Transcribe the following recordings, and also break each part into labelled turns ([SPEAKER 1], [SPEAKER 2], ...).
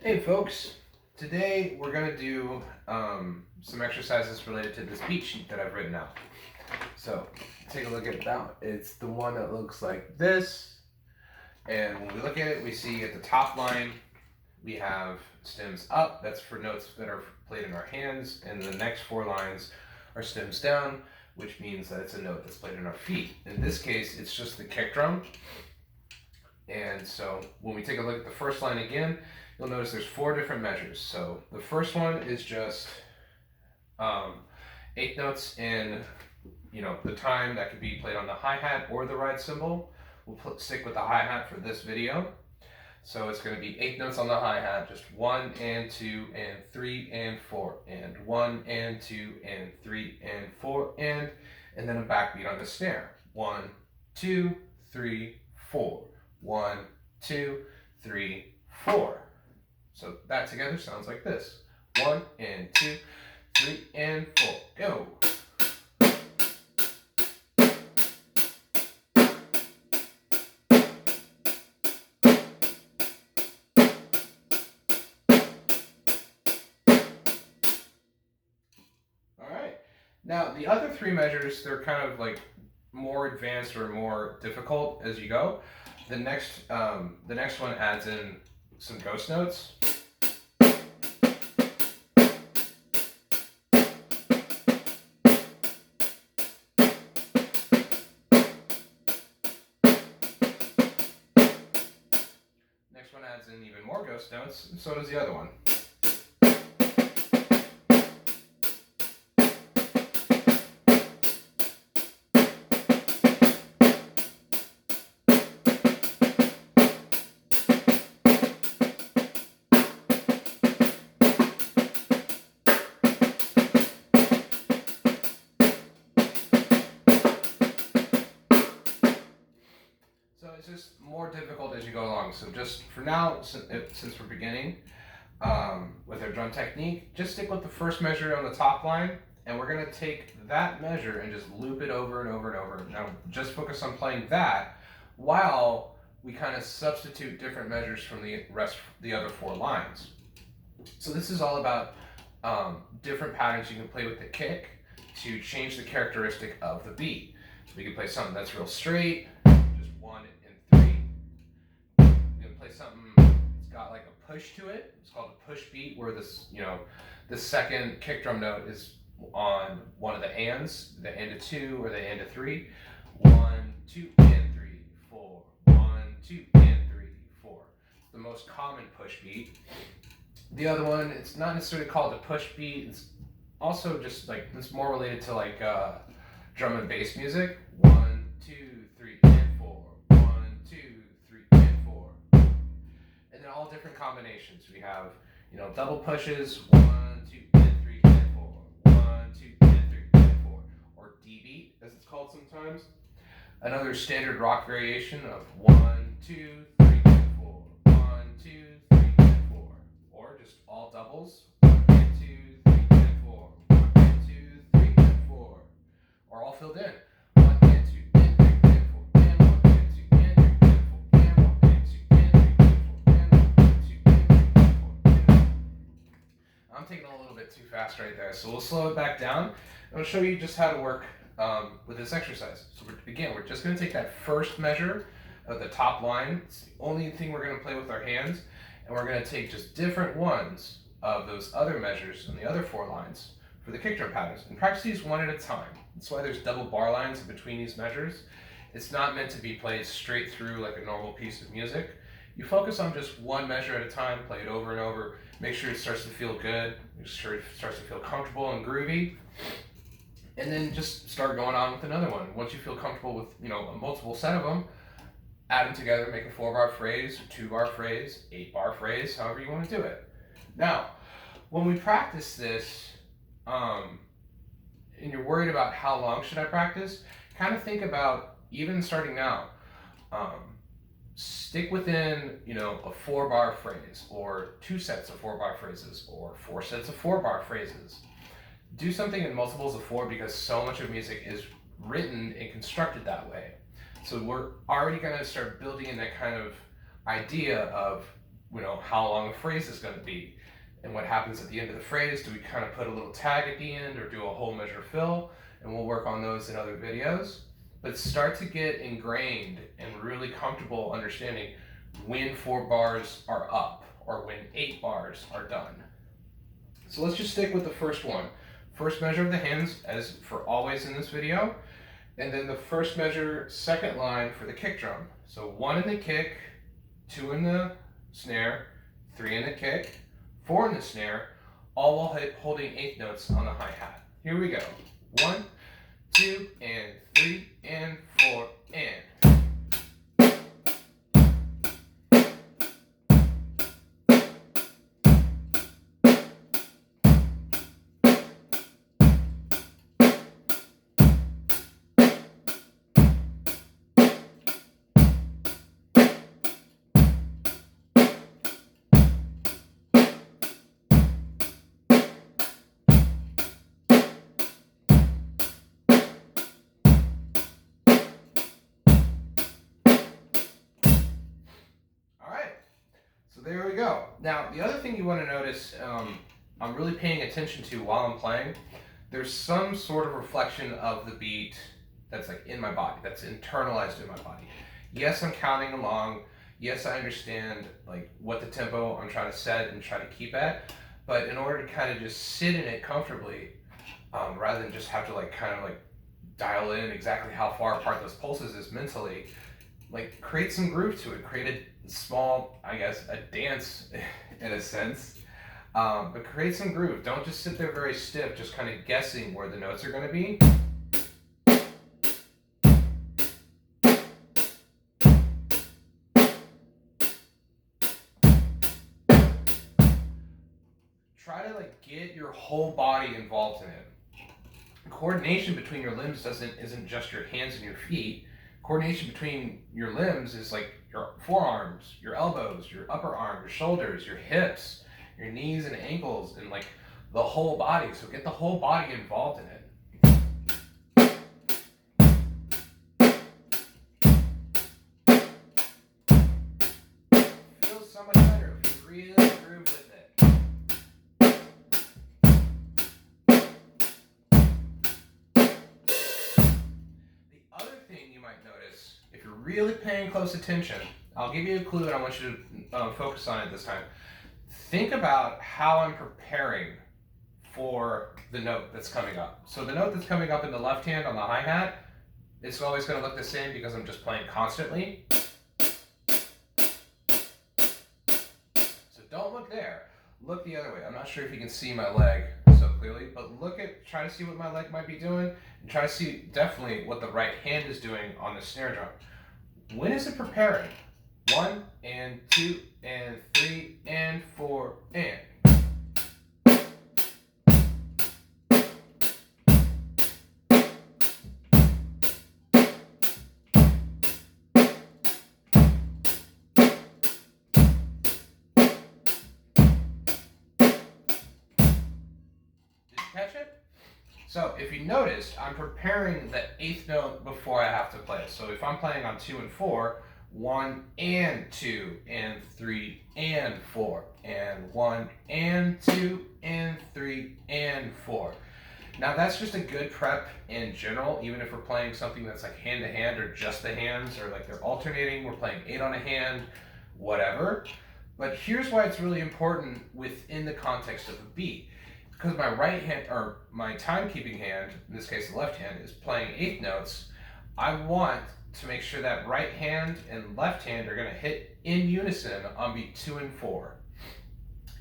[SPEAKER 1] Hey folks, today we're going to do some exercises related to this beat sheet that I've written out. So take a look at that. It's the one that looks like this, and when we look at it, we see at the top line we have stems up. That's for notes that are played in our hands, and the next four lines are stems down, which means that it's a note that's played in our feet. In this case, it's just the kick drum. And so when we take a look at the first line again, you'll notice there's four different measures. So the first one is just eighth notes in the time that could be played on the hi-hat or the ride cymbal. We'll stick with the hi-hat for this video. So it's going to be eighth notes on the hi-hat, just 1 and 2 and 3 and 4 and 1 and 2 and 3 and 4 and then a backbeat on the snare. 1, 2, 3, 4. 1, 2, 3, 4. So that together sounds like this. 1 and 2, 3 and 4. Go. All right. Now the other three measures, they're kind of like more advanced or more difficult as you go. The next one adds in some ghost notes. Next one adds in even more ghost notes, and so does the other one. So it's just more difficult as you go along. So just for now, since we're beginning with our drum technique, just stick with the first measure on the top line, and we're going to take that measure and just loop it over and over and over. Now just focus on playing that while we kind of substitute different measures from the other four lines. So this is all about different patterns you can play with the kick to change the characteristic of the beat. So we can play something that's real straight, just 1 and 3. We can play something that's got like a push to it. It's called a push beat, where the second kick drum note is on one of the ands, the and of 2 or the and of 3. 1, 2, and 3, 4. 1, 2, and 3, 4. It's the most common push beat. The other one, it's not necessarily called a push beat. It's also just like, it's more related to like drum and bass music. 1, 2, 3, and 4. 1, 2, 3, and 4. And then all different combinations. We have, double pushes. 1, 2, and 3, and 4. 1, 2, and 3, and 4. Or D beat, as it's called sometimes. Another standard rock variation of 1, 2, 3, and 4. 1, 2, 3, and 4. Or just all doubles. 1, 2, 3, and 4. 1, 2, 3, and 4. Or all filled in. 1 and 2 and 3 and 4 and 1 and 2 and 3 and 4 and 1 and 2 and 3 and 4 and 1 and 2 and 3 and 4. I'm taking a little bit too fast right there, so we'll slow it back down, and I'll show you just how to work with this exercise. So we're just going to take that first measure of the top line. It's the only thing we're going to play with our hands, and we're going to take just different ones of those other measures on the other four lines for the kick drum patterns, and practice these one at a time. That's why there's double bar lines in between these measures. It's not meant to be played straight through like a normal piece of music. You focus on just one measure at a time, play it over and over, make sure it starts to feel good, make sure it starts to feel comfortable and groovy, and then just start going on with another one. Once you feel comfortable with a multiple set of them, add them together, make a 4-bar phrase, 2-bar phrase, 8-bar phrase, however you want to do it. Now, when we practice this, and you're worried about how long should I practice, kind of think about, even starting now, stick within a 4-bar phrase, or 2 sets of 4-bar phrases, or 4 sets of 4-bar phrases. Do something in multiples of 4, because so much of music is written and constructed that way. So we're already going to start building in that kind of idea of how long a phrase is going to be. And what happens at the end of the phrase, do we kind of put a little tag at the end or do a whole measure fill? And we'll work on those in other videos. But start to get ingrained and really comfortable understanding when 4 bars are up or when 8 bars are done. So let's just stick with the first one. First measure of the hands, as for always in this video, and then the first measure, second line for the kick drum. So 1 in the kick, 2 in the snare, 3 in the kick, 4 in the snare, all while holding 8th notes on the hi-hat. Here we go. 1, 2, and 3, and 4, and. So there we go. Now, the other thing you want to notice, I'm really paying attention to while I'm playing, there's some sort of reflection of the beat that's like in my body, that's internalized in my body. Yes, I'm counting along. Yes, I understand like what the tempo I'm trying to set and try to keep at, but in order to kind of just sit in it comfortably, rather than just have to kind of dial in exactly how far apart those pulses is mentally, create some groove to it, create a small, I guess, a dance in a sense, but create some groove. Don't just sit there very stiff, just kind of guessing where the notes are going to be. Try to get your whole body involved in it. Coordination between your limbs isn't just your hands and your feet. Coordination between your limbs is your forearms, your elbows, your upper arm, your shoulders, your hips, your knees and ankles, and the whole body. So get the whole body involved in it. Feels so much better if you really groove with it. Notice, if you're really paying close attention, I'll give you a clue and I want you to focus on it this time. Think about how I'm preparing for the note that's coming up. So the note that's coming up in the left hand on the hi-hat, it's always going to look the same because I'm just playing constantly. So don't look there. Look the other way. I'm not sure if you can see my leg so clearly, but try to see what my leg might be doing, and try to see definitely what the right hand is doing on the snare drum. When is it preparing? 1, and 2, and 3, and 4, and. Catch it? So if you noticed, I'm preparing the 8th note before I have to play it. So if I'm playing on 2 and 4, 1 and 2 and 3 and 4 and 1 and 2 and 3 and 4. Now that's just a good prep in general, even if we're playing something that's hand to hand or just the hands, or they're alternating, we're playing 8 on a hand, whatever. But here's why it's really important within the context of a beat. Because my right hand, or my timekeeping hand, in this case the left hand, is playing 8th notes, I want to make sure that right hand and left hand are going to hit in unison on beat 2 and 4.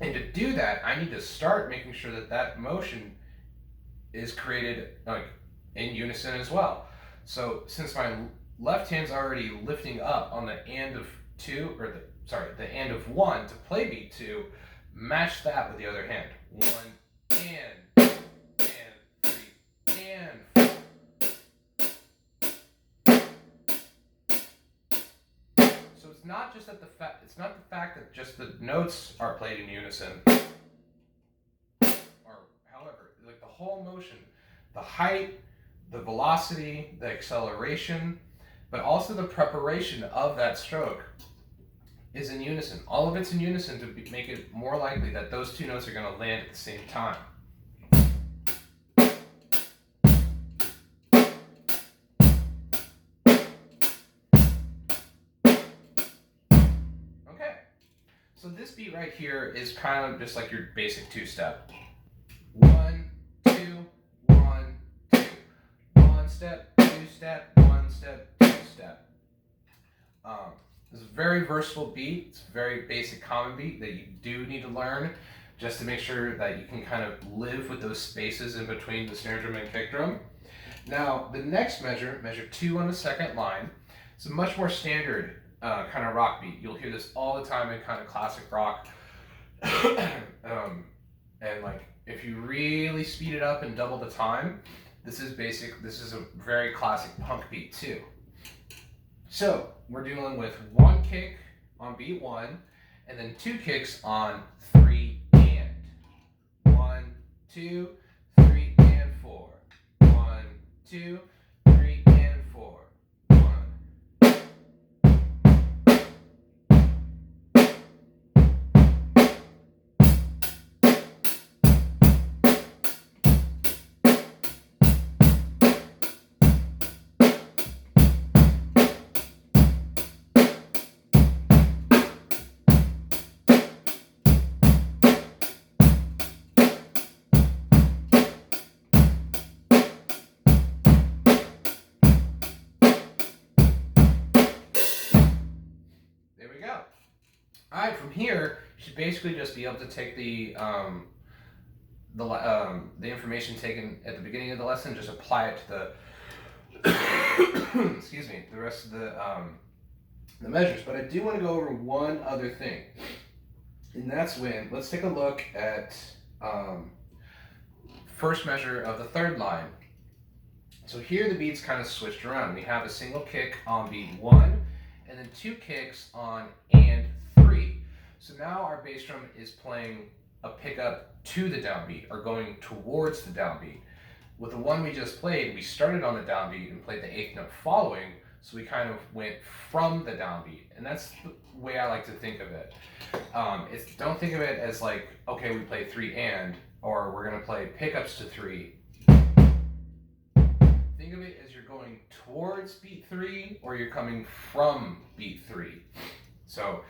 [SPEAKER 1] And to do that, I need to start making sure that that motion is created in unison as well. So since my left hand's already lifting up on the and of 2, or the and of 1 to play beat 2, match that with the other hand. 1 and 3 and 4. So it's not just that it's not the fact that just the notes are played in unison, or however, the whole motion, the height, the velocity, the acceleration, but also the preparation of that stroke is in unison. All of it's in unison to make it more likely that those two notes are going to land at the same time. Okay, so this beat right here is kind of just like your basic two-step. 1, 2, 1, 2. 1 step, 2 step, 1 step, 2 step. It's a very versatile beat. It's a very basic common beat that you do need to learn just to make sure that you can kind of live with those spaces in between the snare drum and kick drum. Now, the next measure, measure 2 on the second line, it's a much more standard kind of rock beat. You'll hear this all the time in kind of classic rock. And like, if you really speed it up and double the time, this is a very classic punk beat too. So we're dealing with 1 kick on beat 1, and then 2 kicks on 3 and. 1, 2, 3 and 4. 1, 2, 3 and 4. 1. All right, from here, you should basically just be able to take the information taken at the beginning of the lesson, just apply it to the excuse me, the rest of the measures. But I do want to go over one other thing, and that's when, let's take a look at first measure of the third line. So here the beat's kind of switched around. We have a single kick on beat 1, and then 2 kicks on and 3. So now our bass drum is playing a pickup to the downbeat, or going towards the downbeat. With the one we just played, we started on the downbeat and played the 8th note following, so we kind of went from the downbeat. And that's the way I like to think of it. Don't think of it as like, okay, we play 3 and, or we're going to play pickups to 3. Think of it as you're going towards beat 3, or you're coming from beat 3. So,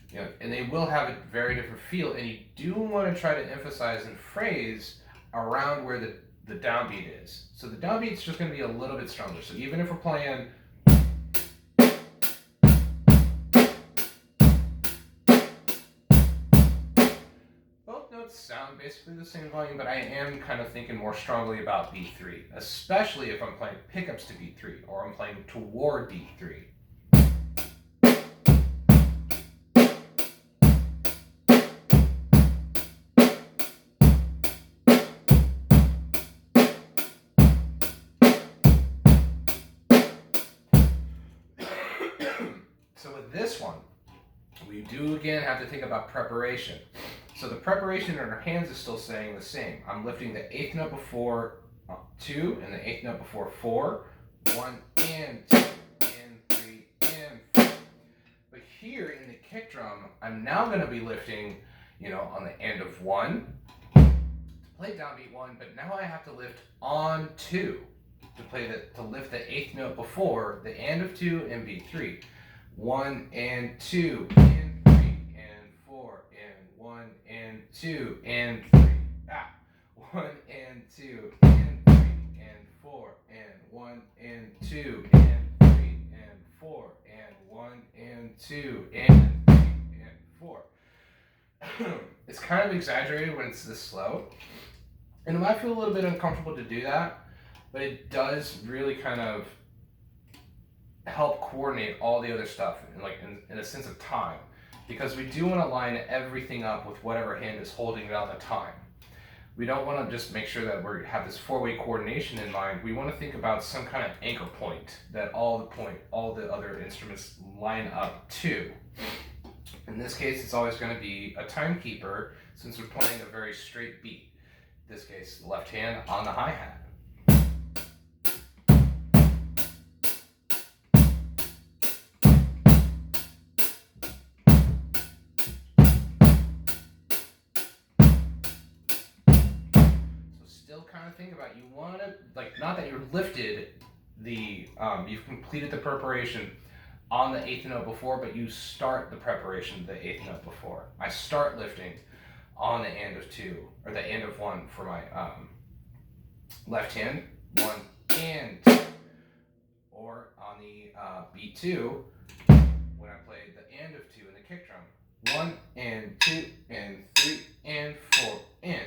[SPEAKER 1] you know, and they will have a very different feel, and you do want to try to emphasize and phrase around where the downbeat is. So the downbeat's just going to be a little bit stronger. So even if we're playing both notes sound basically the same volume, but I am kind of thinking more strongly about beat 3, especially if I'm playing pickups to beat 3, or I'm playing toward beat 3. So with this one, we do again have to think about preparation. So the preparation in our hands is still staying the same. I'm lifting the 8th note before 2 and the 8th note before 4. 1 and 2 and 3 and 4. But here in the kick drum, I'm now going to be lifting, you know, on the end of 1 to play downbeat 1, but now I have to lift on 2 to lift the 8th note before the end of 2 and beat 3. 1 and 2 and 3 and 4 and 1 and 2 and 3. 1 and 2 and 3 and 4 and 1 and 2 and 3 and 4 and 1 and 2 and 3 and 4. It's kind of exaggerated when it's this slow, and it might feel a little bit uncomfortable to do that, but it does really kind of help coordinate all the other stuff in a sense of time, because we do want to line everything up with whatever hand is holding it on the time. We don't want to just make sure that we have this 4-way coordination in mind. We want to think about some kind of anchor point that all the other instruments line up to. In this case, it's always going to be a timekeeper, since we're playing a very straight beat. In this case, the left hand on the hi-hat. to think about, you want to, like, not that you're lifted the, you've completed the preparation on the eighth note before, but you start the preparation the eighth note before. I start lifting on the end of 2, or the end of 1 for my left hand, 1 and 2. Or on the beat 2, when I played the end of 2 in the kick drum, 1 and 2 and 3 and 4 and.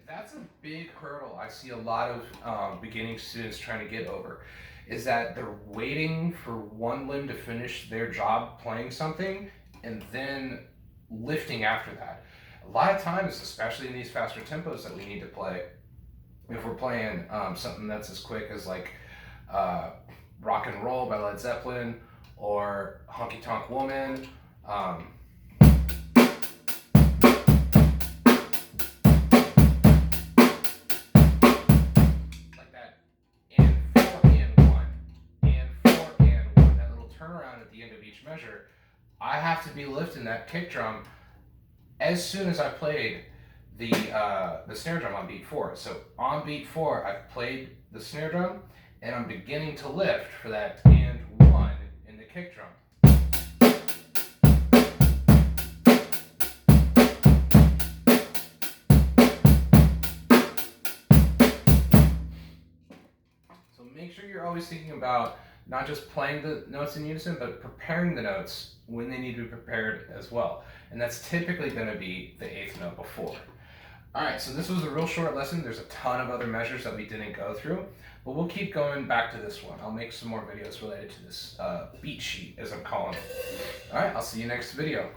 [SPEAKER 1] That's a big hurdle I see a lot of beginning students trying to get over, is that they're waiting for one limb to finish their job playing something and then lifting after that. A lot of times, especially in these faster tempos that we need to play, if we're playing something that's as quick as like Rock and Roll by Led Zeppelin or Honky Tonk Woman, measure, I have to be lifting that kick drum as soon as I played the snare drum on beat 4. So on beat 4, I've played the snare drum and I'm beginning to lift for that and 1 in the kick drum. So make sure you're always thinking about not just playing the notes in unison, but preparing the notes when they need to be prepared as well. And that's typically going to be the eighth note before. All right, so this was a real short lesson. There's a ton of other measures that we didn't go through, but we'll keep going back to this one. I'll make some more videos related to this beat sheet, as I'm calling it. All right, I'll see you next video.